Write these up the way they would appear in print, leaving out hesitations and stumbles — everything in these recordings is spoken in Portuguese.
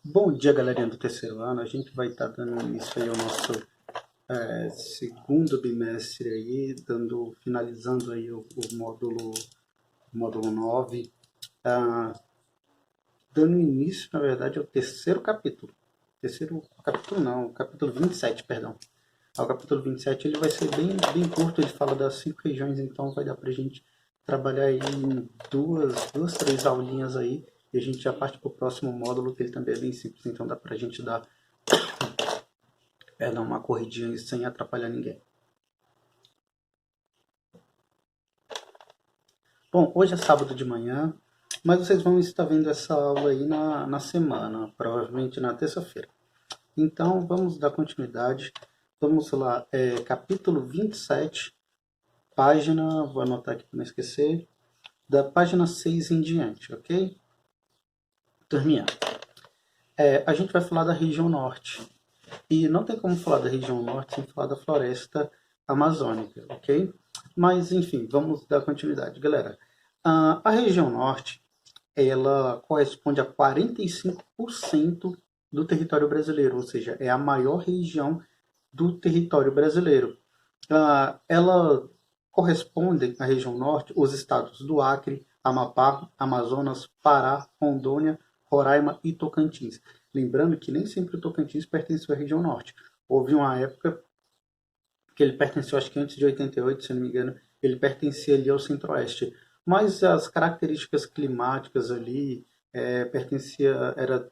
Bom dia, galerinha do terceiro ano. A gente vai estar dando início aí ao nosso segundo bimestre aí, finalizando aí o módulo 9, ah, dando início, na verdade, ao terceiro capítulo. Terceiro capítulo não, capítulo 27, perdão. O capítulo 27 ele vai ser bem curto, ele fala das 5 regiões, então vai dar pra gente trabalhar aí em três aulinhas aí, e a gente já parte pro próximo módulo, que ele também é bem simples, então dá pra gente dar uma corridinha sem atrapalhar ninguém. Bom, hoje é sábado de manhã, mas vocês vão estar vendo essa aula aí na semana, provavelmente na terça-feira. Então, vamos dar continuidade. Vamos lá, capítulo 27, página, vou anotar aqui para não esquecer, da página 6 em diante, ok? Turminha, a gente vai falar da região norte. E não tem como falar da região norte sem falar da floresta amazônica, ok? Mas, enfim, vamos dar continuidade. Galera, a região norte, ela corresponde a 45% do território brasileiro, ou seja, é a maior região do território brasileiro. Ela corresponde à região norte, os estados do Acre, Amapá, Amazonas, Pará, Rondônia, Roraima e Tocantins. Lembrando que nem sempre o Tocantins pertenceu à região norte. Houve uma época que ele pertenceu, acho que antes de 88, se não me engano, ele pertencia ali ao centro-oeste. Mas as características climáticas ali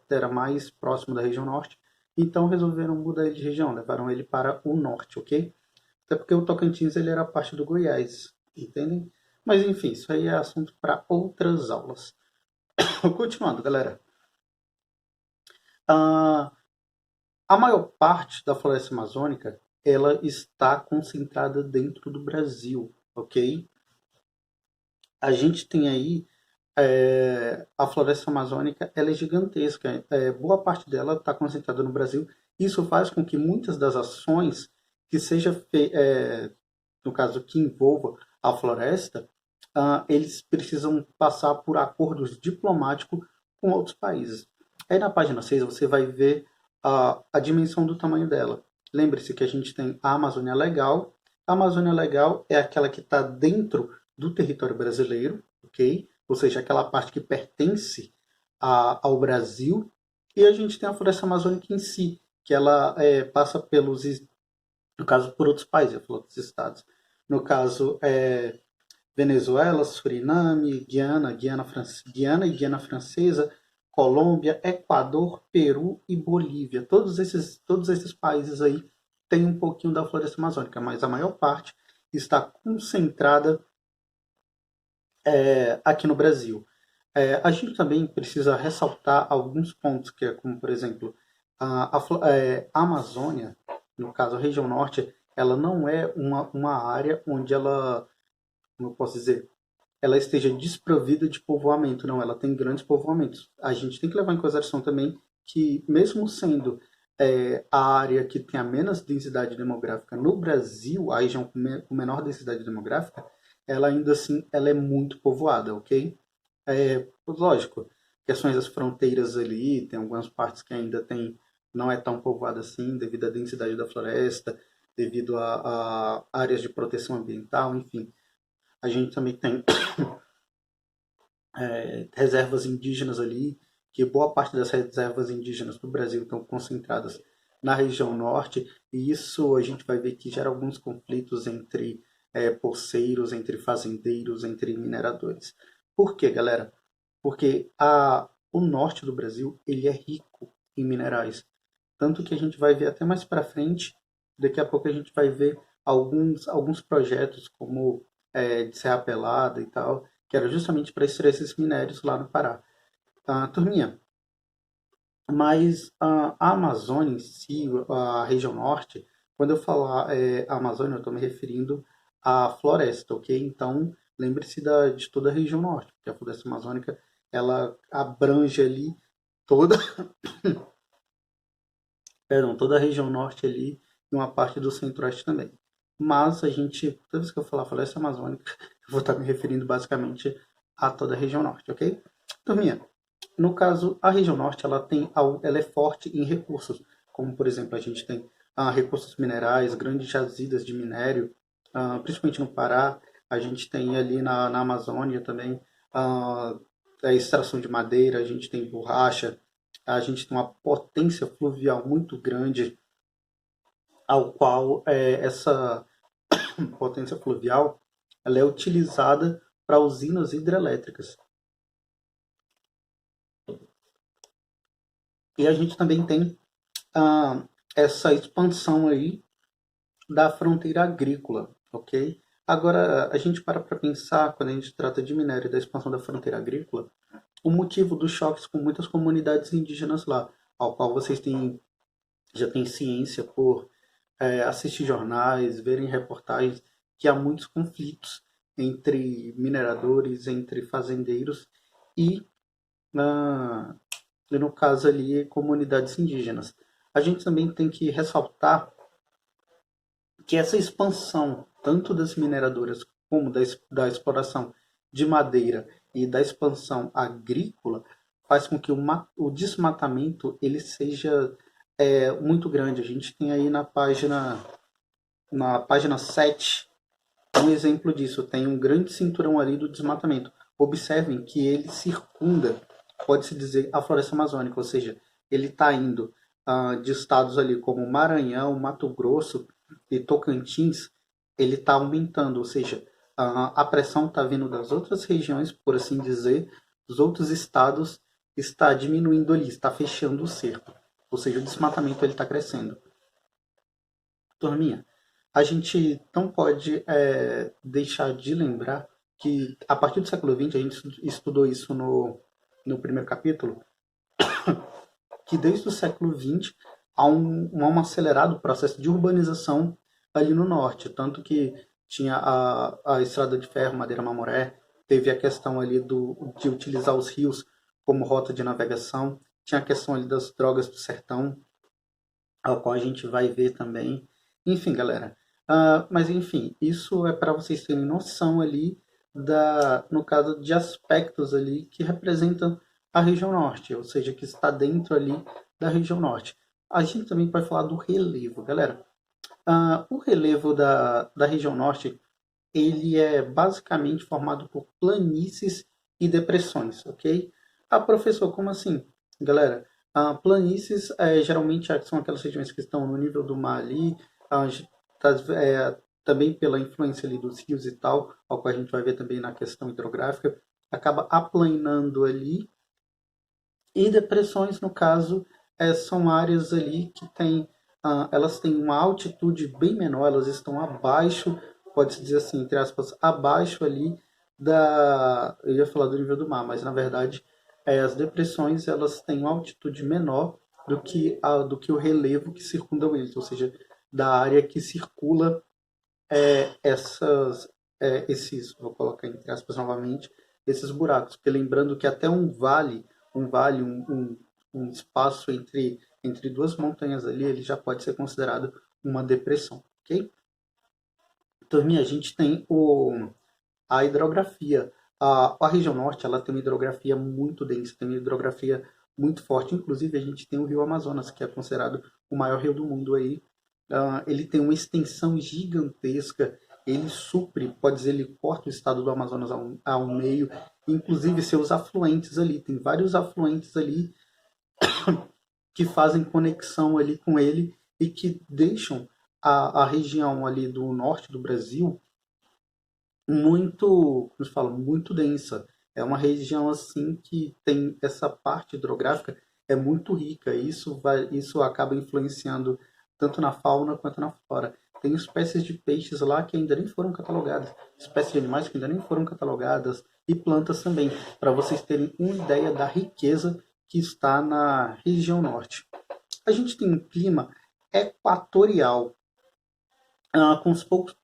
era mais próximo da região norte, então resolveram mudar ele de região, levaram ele para o norte, ok? Até porque o Tocantins ele era parte do Goiás, entendem? Mas enfim, isso aí é assunto para outras aulas. Continuando, galera. Ah, a maior parte da floresta amazônica ela está concentrada dentro do Brasil, ok? A gente tem aí a floresta amazônica, ela é gigantesca. Boa parte dela está concentrada no Brasil. Isso faz com que muitas das ações que no caso que envolva a floresta, eles precisam passar por acordos diplomáticos com outros países. Aí na página 6 você vai ver a dimensão do tamanho dela. Lembre-se que a gente tem a Amazônia Legal. A Amazônia Legal é aquela que está dentro do território brasileiro, ok? Ou seja, aquela parte que pertence ao Brasil. E a gente tem a floresta amazônica em si, que ela passa no caso, por outros países, por outros estados. No caso, Venezuela, Suriname, Guiana e Guiana Francesa, Colômbia, Equador, Peru e Bolívia. Todos esses países aí têm um pouquinho da floresta amazônica, mas a maior parte está concentrada aqui no Brasil. A gente também precisa ressaltar alguns pontos, que é como, por exemplo, a Amazônia, no caso a região norte, ela não é uma área onde ela, como eu posso dizer, ela esteja desprovida de povoamento, não, ela tem grandes povoamentos. A gente tem que levar em consideração também que, mesmo sendo a área que tem a menos densidade demográfica no Brasil, a região com menor densidade demográfica, ela ainda assim ela é muito povoada, ok? Lógico, questões das fronteiras ali, tem algumas partes que ainda não é tão povoada assim, devido à densidade da floresta, devido a áreas de proteção ambiental, enfim. A gente também tem reservas indígenas ali, que boa parte das reservas indígenas do Brasil estão concentradas na região norte, e isso a gente vai ver que gera alguns conflitos entre poceiros, entre fazendeiros, entre mineradores. Por quê, galera? Porque o norte do Brasil ele é rico em minerais. Tanto que a gente vai ver até mais para frente, daqui a pouco a gente vai ver alguns projetos como de Serra Pelada e tal, que era justamente para extrair esses minérios lá no Pará. Turminha, mas a Amazônia em si, a região norte, quando eu falar a Amazônia, eu estou me referindo à floresta, ok? Então, lembre-se de toda a região norte, porque a floresta amazônica, ela abrange ali toda, perdão, toda a região norte ali e uma parte do centro-oeste também. Mas a gente, toda vez que eu falar floresta amazônica, eu vou estar me referindo basicamente a toda a região norte, ok? Turminha, No caso, a região norte ela é forte em recursos, como por exemplo a gente tem recursos minerais, grandes jazidas de minério, principalmente no Pará. A gente tem ali na Amazônia também ah, a extração de madeira, a gente tem borracha, a gente tem uma potência fluvial muito grande, ao qual essa potência fluvial ela é utilizada para usinas hidrelétricas. E a gente também tem ah, essa expansão aí da fronteira agrícola, ok? Agora, a gente para pensar, quando a gente trata de minério e da expansão da fronteira agrícola, o motivo dos choques com muitas comunidades indígenas lá, ao qual vocês já têm ciência por assistir jornais, verem reportagens, que há muitos conflitos entre mineradores, entre fazendeiros e, na, e no caso ali, comunidades indígenas. A gente também tem que ressaltar que essa expansão, tanto das mineradoras como da exploração de madeira e da expansão agrícola, faz com que o desmatamento ele seja muito grande. A gente tem aí na página 7 um exemplo disso. Tem um grande cinturão ali do desmatamento. Observem que ele circunda, pode-se dizer, a floresta amazônica, ou seja, ele está indo de estados ali como Maranhão, Mato Grosso e Tocantins, ele está aumentando, ou seja, a pressão está vindo das outras regiões, por assim dizer, dos outros estados, está diminuindo ali, está fechando o cerco, ou seja, o desmatamento ele está crescendo. Turminha, a gente não pode deixar de lembrar que a partir do século XX, a gente estudou isso no primeiro capítulo, que desde o século XX há um acelerado processo de urbanização ali no norte, tanto que tinha a estrada de ferro Madeira-Mamoré, teve a questão ali de utilizar os rios como rota de navegação, tinha a questão ali das drogas do sertão, ao qual a gente vai ver também. Enfim, galera. Mas enfim, isso é para vocês terem noção ali no caso de aspectos ali que representam a região norte, ou seja, que está dentro ali da região norte. A gente também pode falar do relevo, galera. O relevo da região norte, ele é basicamente formado por planícies e depressões, ok? Professor, como assim? Galera, planícies geralmente são aquelas regiões que estão no nível do mar ali, ah, também pela influência ali dos rios e tal, ao qual a gente vai ver também na questão hidrográfica, acaba aplanando ali. E depressões, no caso, são áreas ali que elas têm uma altitude bem menor, elas estão abaixo, pode-se dizer assim, entre aspas, abaixo ali eu ia falar do nível do mar, mas na verdade as depressões elas têm uma altitude menor do que o relevo que circunda eles, ou seja, da área que circula vou colocar entre aspas novamente, esses buracos, porque lembrando que até um espaço entre duas montanhas ali, ele já pode ser considerado uma depressão, ok? Turminha, a gente tem a hidrografia. A região norte, ela tem uma hidrografia muito densa, tem uma hidrografia muito forte, inclusive a gente tem o rio Amazonas, que é considerado o maior rio do mundo aí. Ele tem uma extensão gigantesca, ele supre, pode dizer, ele corta o estado do Amazonas ao meio, inclusive seus afluentes ali, tem vários afluentes ali que fazem conexão ali com ele e que deixam a região ali do norte do Brasil como se fala, muito densa. É uma região assim que tem essa parte hidrográfica é muito rica. Isso acaba influenciando tanto na fauna quanto na flora. Tem espécies de peixes lá que ainda nem foram catalogadas, espécies de animais que ainda nem foram catalogadas e plantas também, para vocês terem uma ideia da riqueza que está na região norte. A gente tem um clima equatorial,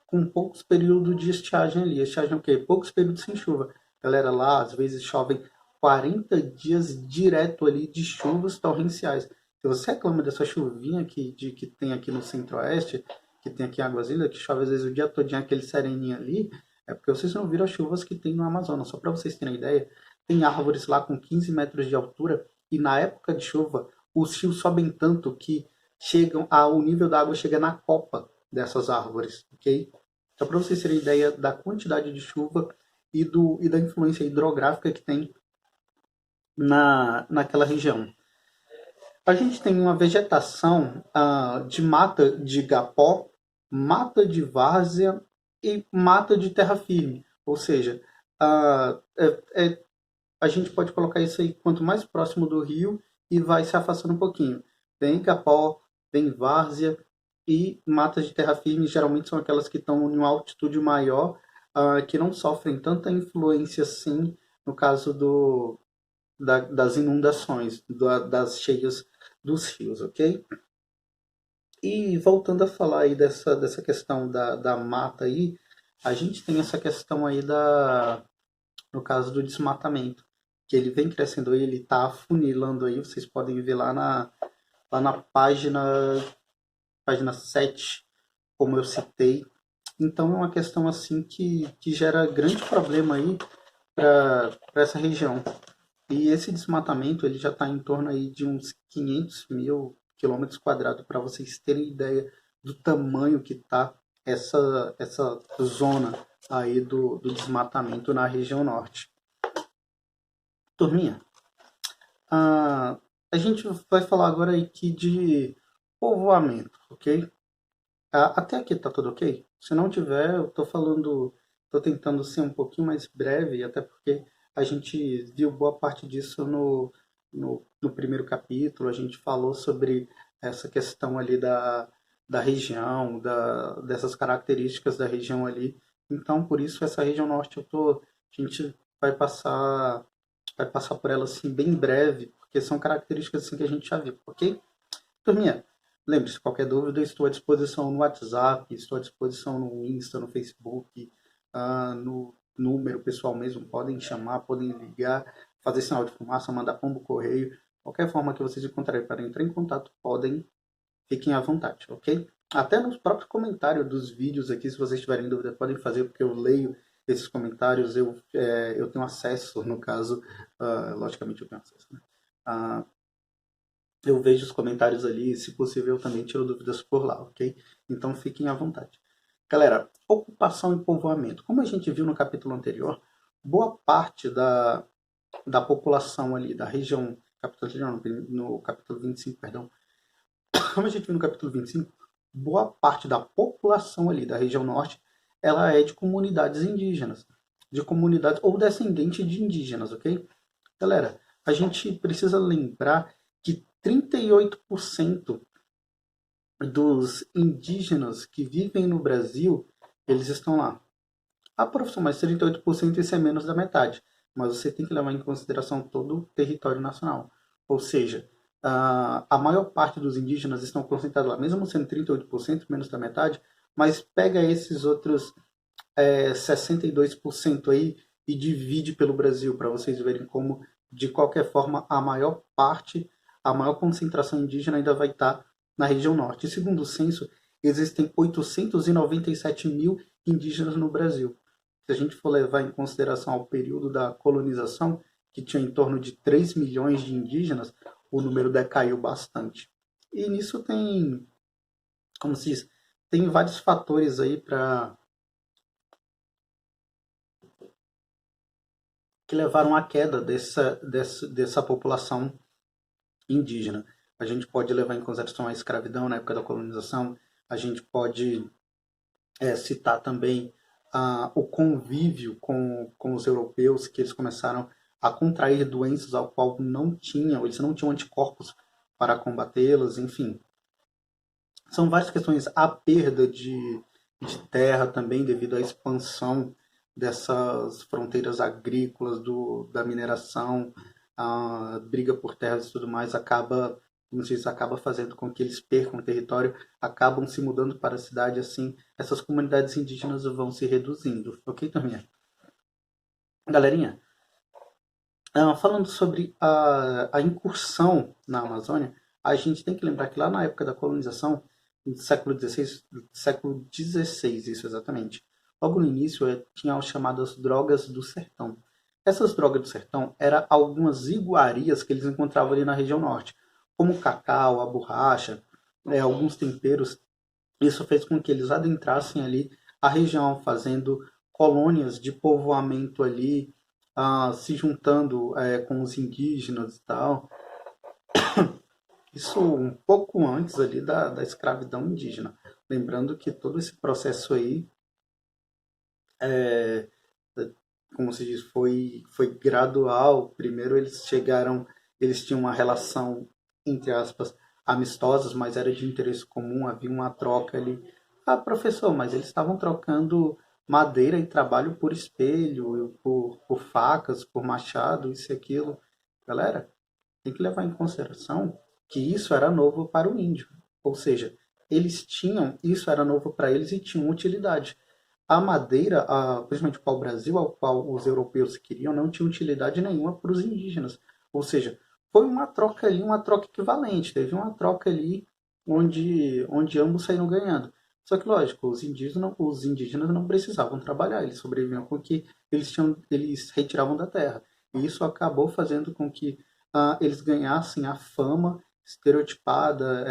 com poucos períodos de estiagem ali. Estiagem é o quê? Poucos períodos sem chuva. Galera, lá às vezes chovem 40 dias direto ali de chuvas torrenciais. Se você reclama dessa chuvinha que tem aqui no centro-oeste, que tem aqui em Águas Ilhas, que chove às vezes o dia todinho aquele sereninho ali, é porque vocês não viram as chuvas que tem no Amazonas. Só para vocês terem ideia, tem árvores lá com 15 metros de altura e na época de chuva os rios sobem tanto que o nível da água chega na copa dessas árvores, ok? Então, para vocês terem ideia da quantidade de chuva e da influência hidrográfica que tem naquela região. A gente tem uma vegetação de mata de igapó, mata de várzea e mata de terra firme. Ou seja, ah, a gente pode colocar isso aí quanto mais próximo do rio e vai se afastando um pouquinho. Vem igapó, vem várzea e matas de terra firme, geralmente são aquelas que estão em uma altitude maior, que não sofrem tanta influência assim, no caso das inundações, das cheias dos rios, ok? E voltando a falar aí dessa questão da mata aí, a gente tem essa questão aí no caso do desmatamento, que ele vem crescendo aí, ele está afunilando aí, vocês podem ver lá na página 7, como eu citei. Então é uma questão assim que gera grande problema aí para essa região. E esse desmatamento ele já está em torno aí de uns 500 mil quilômetros quadrados, para vocês terem ideia do tamanho que está essa zona aí do desmatamento na região norte. Turminha, a gente vai falar agora aqui de povoamento, ok? Até aqui tá tudo ok? Se não tiver, eu tô tentando ser um pouquinho mais breve, até porque a gente viu boa parte disso no primeiro capítulo, a gente falou sobre essa questão ali da região, dessas características da região ali. Então, por isso, essa região norte a gente vai passar por ela assim bem breve, porque são características assim que a gente já viu, ok? Turminha, lembre-se, qualquer dúvida, estou à disposição no WhatsApp, estou à disposição no Insta, no Facebook, no número pessoal mesmo, podem chamar, podem ligar, fazer sinal de fumaça, mandar pombo correio, qualquer forma que vocês encontrarem para entrar em contato, fiquem à vontade, ok? Até nos próprios comentários dos vídeos aqui, se vocês tiverem dúvida, podem fazer, porque eu leio esses comentários, eu tenho acesso, no caso, logicamente eu tenho acesso, né? Eu vejo os comentários ali, se possível eu também tiro dúvidas por lá, ok? Então fiquem à vontade. Galera, ocupação e povoamento. Como a gente viu no capítulo anterior, boa parte da população ali, da região, no capítulo 25, perdão, como a gente viu no capítulo 25, boa parte da população ali da região norte, ela é de comunidades indígenas, de comunidades ou descendentes de indígenas, ok? Galera, a gente precisa lembrar que 38% dos indígenas que vivem no Brasil, eles estão lá. Professor, mas 38% isso é menos da metade. Mas você tem que levar em consideração todo o território nacional. Ou seja, a maior parte dos indígenas estão concentrados lá, mesmo sendo 38%, menos da metade, mas pega esses outros 62% aí e divide pelo Brasil, para vocês verem como, de qualquer forma, a maior concentração indígena ainda vai estar na região norte. E segundo o censo, existem 897 mil indígenas no Brasil. Se a gente for levar em consideração o período da colonização, que tinha em torno de 3 milhões de indígenas, o número decaiu bastante. E nisso como se diz, tem vários fatores aí que levaram à queda dessa população indígena. A gente pode levar em consideração a escravidão na época da colonização, a gente pode citar também o convívio com os europeus, que eles começaram a contrair doenças ao qual eles não tinham anticorpos para combatê-las, enfim. São várias questões. A perda de terra também devido à expansão dessas fronteiras agrícolas, da mineração, a briga por terras e tudo mais, acaba fazendo com que eles percam o território, acabam se mudando para a cidade, assim, essas comunidades indígenas vão se reduzindo. Ok, turminha? Galerinha, falando sobre a incursão na Amazônia, a gente tem que lembrar que lá na época da colonização, no século XVI, isso exatamente, logo no início tinha as chamadas drogas do sertão. Essas drogas do sertão eram algumas iguarias que eles encontravam ali na região norte, como o cacau, a borracha, alguns temperos. Isso fez com que eles adentrassem ali a região, fazendo colônias de povoamento ali, se juntando com os indígenas e tal. Isso um pouco antes ali da escravidão indígena. Lembrando que todo esse processo aí, é, como se diz, foi gradual. Primeiro eles chegaram, eles tinham uma relação, entre aspas, amistosa, mas era de interesse comum, havia uma troca ali. Ah, professor, mas eles estavam trocando madeira e trabalho por espelho, por facas, por machado, isso e aquilo. Galera, tem que levar em consideração que isso era novo para o índio. Ou seja, eles tinham, isso era novo para eles e tinham utilidade. A madeira, principalmente o pau-brasil, ao qual os europeus queriam, não tinha utilidade nenhuma para os indígenas. Ou seja, foi uma troca ali, uma troca equivalente. Teve uma troca ali onde ambos saíram ganhando. Só que, lógico, os indígenas não precisavam trabalhar, eles sobreviviam com o que eles retiravam da terra. E isso acabou fazendo com que eles ganhassem a fama estereotipada,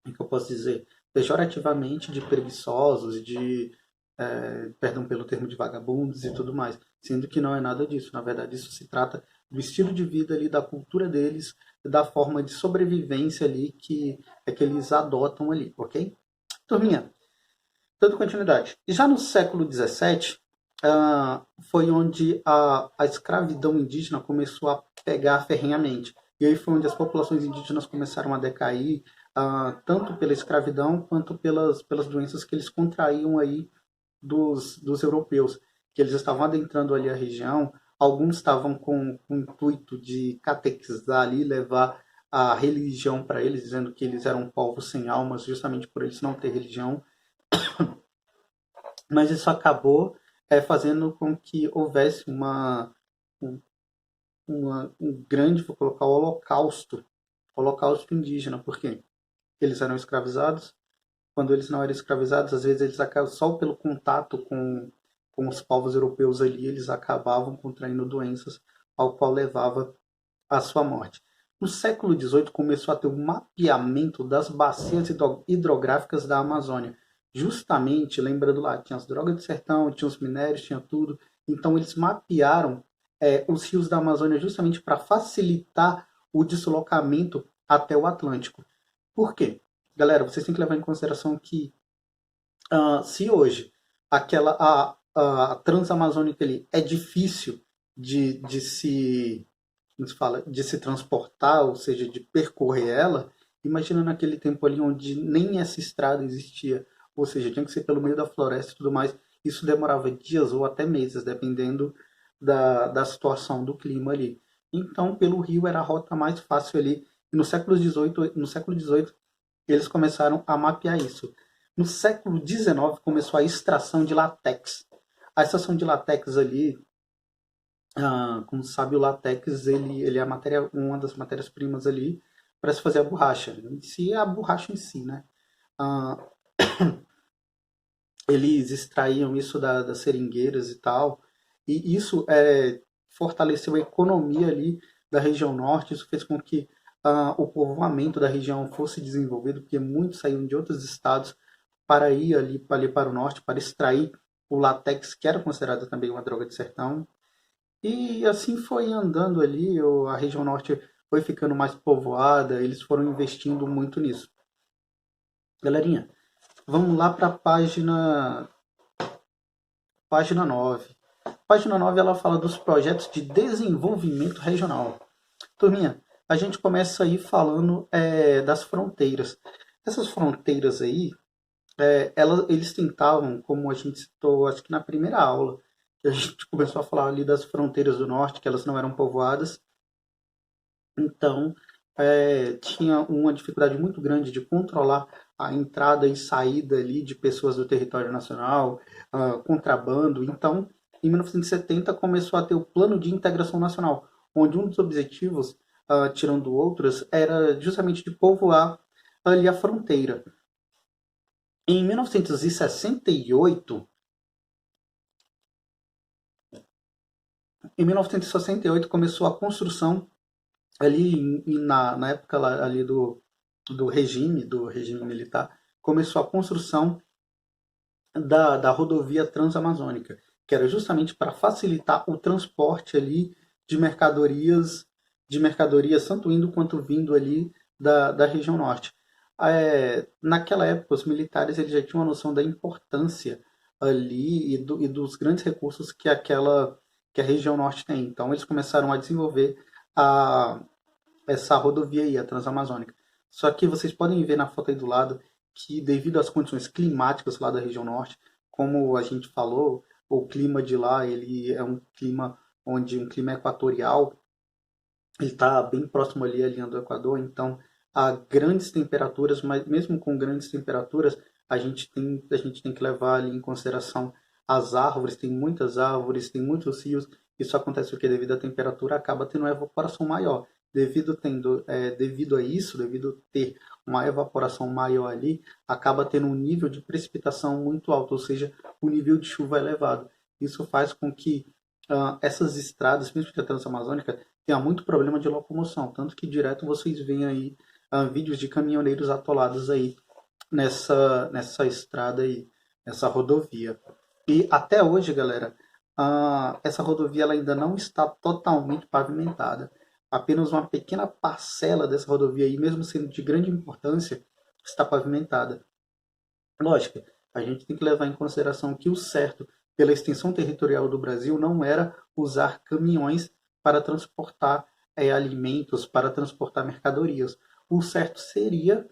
como que eu posso dizer, pejorativamente de preguiçosos, perdão pelo termo, de vagabundos e tudo mais, sendo que não é nada disso. Na verdade, isso se trata do estilo de vida ali, da cultura deles, da forma de sobrevivência ali que eles adotam ali, ok? Turminha, dando continuidade. Já no século XVII, foi onde a escravidão indígena começou a pegar ferrenhamente. E aí foi onde as populações indígenas começaram a decair, tanto pela escravidão quanto pelas doenças que eles contraíam aí dos europeus, que eles estavam adentrando ali a região. Alguns estavam com o intuito de catequizar ali, levar a religião para eles, dizendo que eles eram povos sem almas, justamente por eles não ter religião. Mas isso acabou fazendo com que houvesse um, um grande, vou colocar, holocausto indígena, porque eles eram escravizados. Quando eles não eram escravizados, às vezes eles acabam, só pelo contato com os povos europeus ali, eles acabavam contraindo doenças, ao qual levava à sua morte. No século XVIII começou a ter um mapeamento das bacias hidrográficas da Amazônia. Justamente, lembrando lá, tinha as drogas do sertão, tinha os minérios, tinha tudo. Então eles mapearam os rios da Amazônia justamente para facilitar o deslocamento até o Atlântico. Por quê? Galera, vocês têm que levar em consideração que se hoje a transamazônica ali é difícil de se transportar, ou seja, de percorrer ela, imagina naquele tempo ali onde nem essa estrada existia, ou seja, tinha que ser pelo meio da floresta e tudo mais, isso demorava dias ou até meses, dependendo da situação do clima ali. Então, pelo rio era a rota mais fácil ali, e no século XVIII eles começaram a mapear isso. No século XIX começou a extração de látex. A extração de látex ali, como sabe, o látex ele é uma das matérias-primas ali para se fazer a borracha. Em si, é a borracha em si, né? Ah, eles extraíam isso das seringueiras e tal, e isso fortaleceu a economia ali da região norte. Isso fez com que o povoamento da região fosse desenvolvido, porque muitos saíam de outros estados para ir ali para o norte, para extrair o látex, que era considerado também uma droga de sertão. E assim foi andando ali, a região norte foi ficando mais povoada, eles foram investindo muito nisso. Galerinha, vamos lá para a página 9. Página 9 ela fala dos projetos de desenvolvimento regional. Turminha, a gente começa aí falando das fronteiras. Essas fronteiras aí, eles tentavam, como a gente citou, acho que na primeira aula, que a gente começou a falar ali das fronteiras do norte, que elas não eram povoadas. Então, tinha uma dificuldade muito grande de controlar a entrada e saída ali de pessoas do território nacional, contrabando. Então, em 1970 começou a ter o Plano de Integração Nacional, onde um dos objetivos, tirando outros, era justamente de povoar ali a fronteira. Em 1968, Em 1968 começou a construção ali na época ali do regime militar, começou a construção da rodovia Transamazônica, que era justamente para facilitar o transporte ali de mercadorias, tanto indo quanto vindo ali da região norte. Naquela época, os militares eles já tinham uma noção da importância ali e dos grandes recursos que a região norte tem. Então, eles começaram a desenvolver a, essa rodovia aí, a Transamazônica. Só que vocês podem ver na foto aí do lado que, devido às condições climáticas lá da região norte, como a gente falou, o clima de lá ele é um clima um clima equatorial, ele está bem próximo ali à linha do Equador, então há grandes temperaturas, mas mesmo com grandes temperaturas, a gente tem que levar ali em consideração as árvores, tem muitas árvores, tem muitos rios, isso acontece porque devido à temperatura acaba tendo uma evaporação maior. Devido a isso, devido a ter uma evaporação maior ali, acaba tendo um nível de precipitação muito alto, ou seja, o nível de chuva é elevado. Isso faz com que essas estradas, principalmente a Transamazônica, tenha muito problema de locomoção, tanto que direto vocês veem aí vídeos de caminhoneiros atolados aí nessa estrada aí, nessa rodovia. E até hoje, galera, essa rodovia ela ainda não está totalmente pavimentada. Apenas uma pequena parcela dessa rodovia aí, mesmo sendo de grande importância, está pavimentada. Lógico, a gente tem que levar em consideração que o certo, pela extensão territorial do Brasil, não era usar caminhões para transportar alimentos, para transportar mercadorias. O certo seria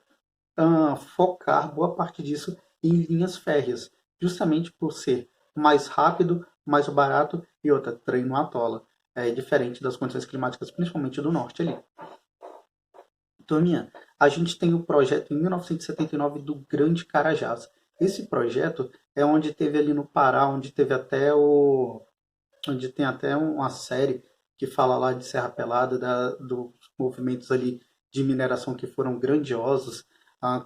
focar boa parte disso em linhas férreas, justamente por ser mais rápido, mais barato e outra, trem não atola. É diferente das condições climáticas, principalmente do norte ali. Turminha, a gente tem o projeto em 1979 do Grande Carajás. Esse projeto é onde teve ali no Pará, onde tem até uma série que fala lá de Serra Pelada, dos movimentos ali de mineração que foram grandiosos,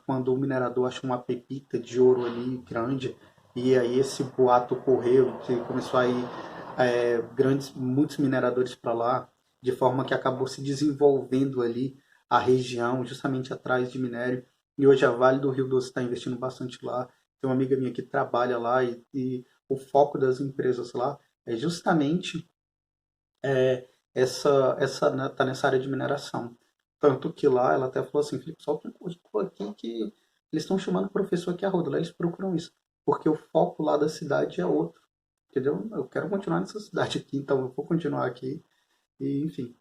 quando o minerador achou uma pepita de ouro ali grande, e aí esse boato correu, que começou a ir muitos mineradores para lá, de forma que acabou se desenvolvendo ali a região, justamente atrás de minério. E hoje a Vale do Rio Doce está investindo bastante lá. Tem uma amiga minha que trabalha lá e o foco das empresas lá é justamente tá nessa área de mineração. Tanto que lá ela até falou assim, Felipe, solta um currículo aqui que eles estão chamando professor aqui a roda. Lá eles procuram isso, porque o foco lá da cidade é outro. Entendeu? Eu quero continuar nessa cidade aqui, então eu vou continuar aqui. E, enfim,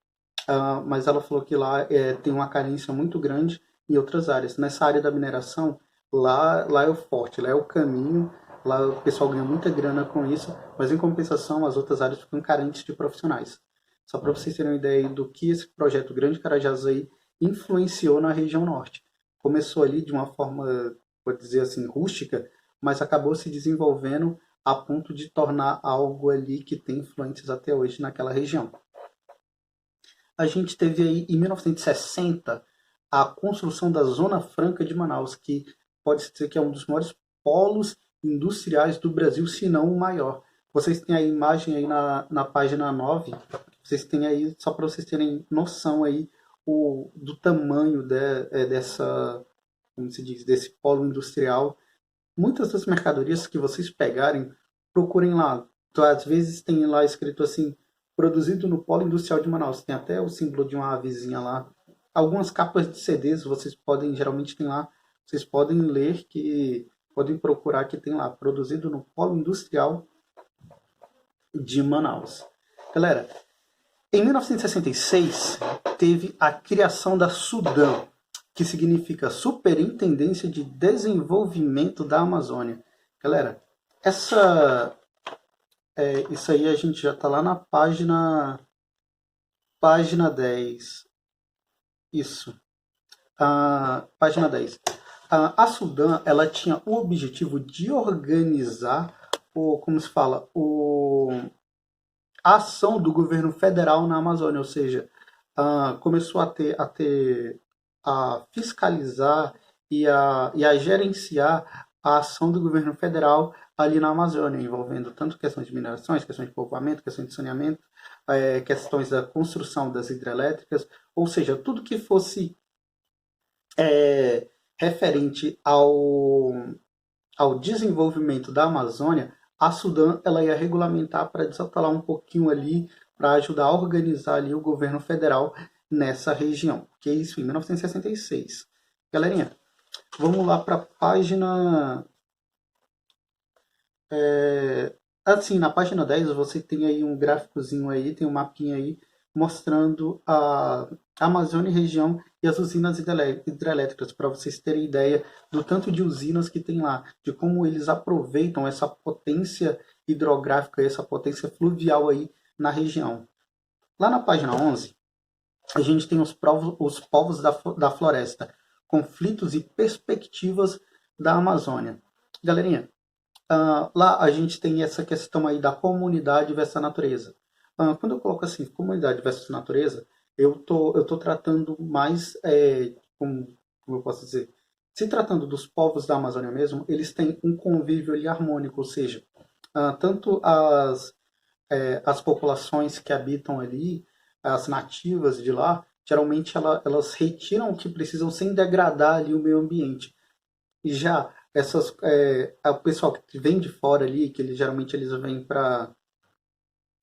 mas ela falou que lá tem uma carência muito grande em outras áreas. Nessa área da mineração, lá é o forte, lá é o caminho, lá o pessoal ganha muita grana com isso, mas em compensação as outras áreas ficam carentes de profissionais. Só para vocês terem uma ideia do que esse projeto Grande Carajás aí influenciou na região norte. Começou ali de uma forma, vou dizer assim, rústica, mas acabou se desenvolvendo a ponto de tornar algo ali que tem influências até hoje naquela região. A gente teve aí em 1960 a construção da Zona Franca de Manaus, que pode ser que é um dos maiores polos industriais do Brasil, se não o maior. Vocês têm a imagem aí na página 9, vocês têm aí, só para vocês terem noção aí do tamanho dessa, como se diz, desse polo industrial. Muitas das mercadorias que vocês pegarem, procurem lá. Então, às vezes tem lá escrito assim, produzido no Polo Industrial de Manaus. Tem até o símbolo de uma avezinha lá. Algumas capas de CDs vocês podem, geralmente tem lá, vocês podem ler podem procurar que tem lá, produzido no Polo Industrial de Manaus. Galera, em 1966 teve a criação da Sudam, que significa Superintendência de Desenvolvimento da Amazônia. Galera, isso aí a gente já está lá na página 10. Isso. Página 10. A Sudam, ela tinha o objetivo de organizar, como se fala, a ação do governo federal na Amazônia, ou seja, começou a fiscalizar e a gerenciar a ação do governo federal ali na Amazônia, envolvendo tanto questões de minerações, questões de povoamento, questões de saneamento, questões da construção das hidrelétricas, ou seja, tudo que fosse referente ao desenvolvimento da Amazônia, a Sudã ela ia regulamentar para desatolar um pouquinho ali, para ajudar a organizar ali o governo federal nessa região. Que é isso em 1966. Galerinha, vamos lá para a página... assim, na página 10 você tem aí um gráficozinho aí, tem um mapinha aí, mostrando a Amazônia e região e as usinas hidrelétricas, para vocês terem ideia do tanto de usinas que tem lá, de como eles aproveitam essa potência hidrográfica, essa potência fluvial aí na região. Lá na página 11, a gente tem os povos da floresta, conflitos e perspectivas da Amazônia. Galerinha, lá a gente tem essa questão aí da comunidade versus a natureza. Quando eu coloco assim, comunidade versus natureza, eu tô tratando mais, como eu posso dizer, se tratando dos povos da Amazônia mesmo, eles têm um convívio ali harmônico, ou seja, tanto as populações que habitam ali, as nativas de lá, geralmente elas retiram o que precisam sem degradar ali o meio ambiente. E já o pessoal que vem de fora ali, que geralmente eles vêm para...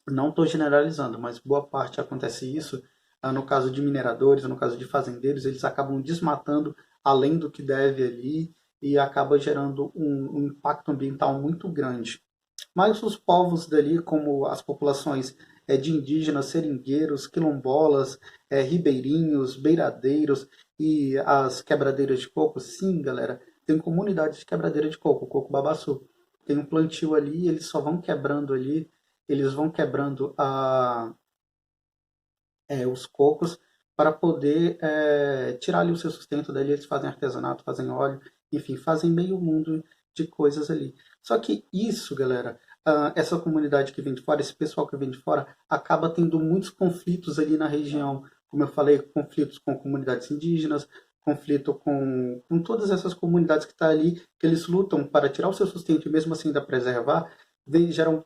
Não estou generalizando, mas boa parte acontece isso. No caso de mineradores, no caso de fazendeiros, eles acabam desmatando além do que deve ali e acaba gerando um impacto ambiental muito grande. Mas os povos dali, como as populações de indígenas, seringueiros, quilombolas, ribeirinhos, beiradeiros e as quebradeiras de coco, sim, galera, tem comunidades de quebradeira de coco, coco babaçu. Tem um plantio ali, eles só vão quebrando ali, eles vão quebrando os cocos para poder tirar ali o seu sustento. Dali eles fazem artesanato, fazem óleo, enfim, fazem meio mundo de coisas ali. Só que isso, galera, essa comunidade que vem de fora, esse pessoal que vem de fora, acaba tendo muitos conflitos ali na região. Como eu falei, conflitos com comunidades indígenas, conflito com todas essas comunidades que estão ali, que eles lutam para tirar o seu sustento e mesmo assim ainda preservar.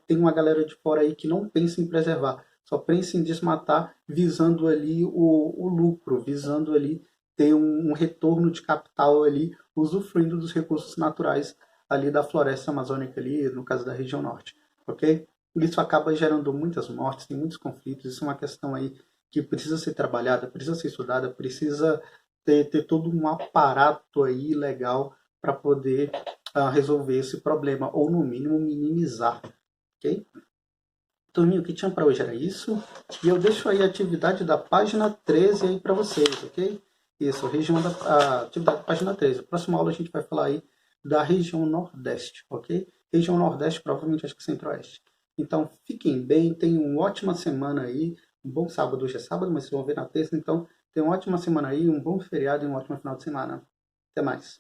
Tem uma galera de fora aí que não pensa em preservar, só pensa em desmatar, visando ali o lucro, visando ali ter um retorno de capital ali, usufruindo dos recursos naturais ali da floresta amazônica ali, no caso da região norte, ok? Isso acaba gerando muitas mortes, tem muitos conflitos, isso é uma questão aí que precisa ser trabalhada, precisa ser estudada, precisa ter todo um aparato aí legal para poder resolver esse problema, ou no mínimo minimizar, ok? Turminha, o que tinha para hoje era isso, e eu deixo aí a atividade da página 13 aí para vocês, ok? Isso, a atividade da página 13. A próxima aula a gente vai falar aí da região Nordeste, ok? Região Nordeste, provavelmente acho que Centro-Oeste. Então, fiquem bem, tenham uma ótima semana aí, um bom sábado, hoje é sábado, mas vocês vão ver na terça, então, tenham uma ótima semana aí, um bom feriado e um ótimo final de semana. Até mais.